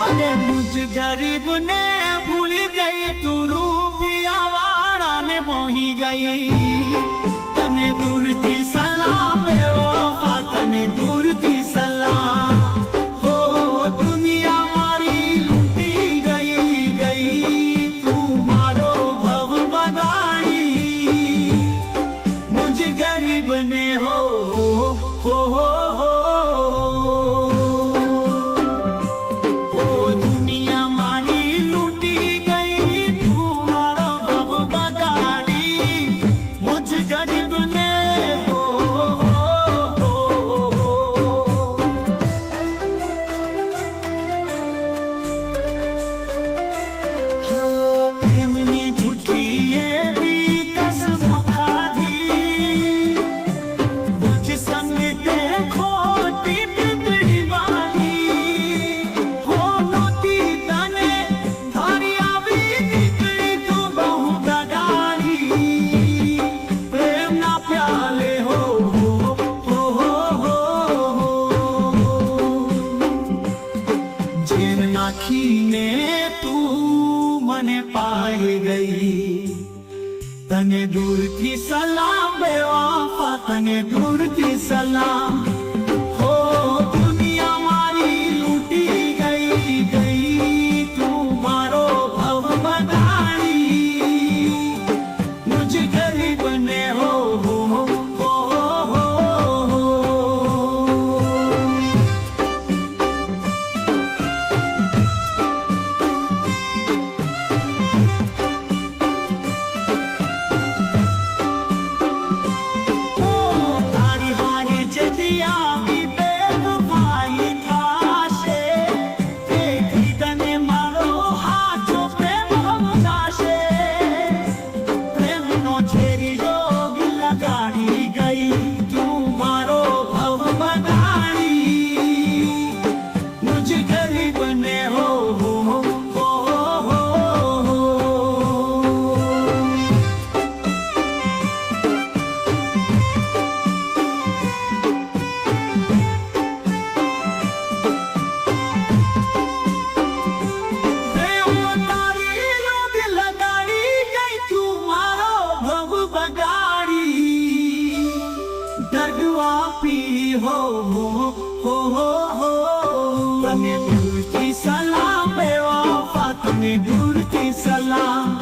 अरे मुझ गरीब ने भूल गई तू रूपिया वाला ने मोही गई तने दूर थी सलाम वफा तने दूर थी सलाम हो दुनिया मारी लूटी गई तू मारो भव बनाई मुझ गरीब ने हो ने तू मने पाई गई तने दूर की सलाम बेवफा तने दूर की सलाम हो दुनिया मारी लूटी गई तू मारो भव बनाई मुझ गरीब ने हो हो तने दूर की सलाम बेवफा तने दूर की सलाम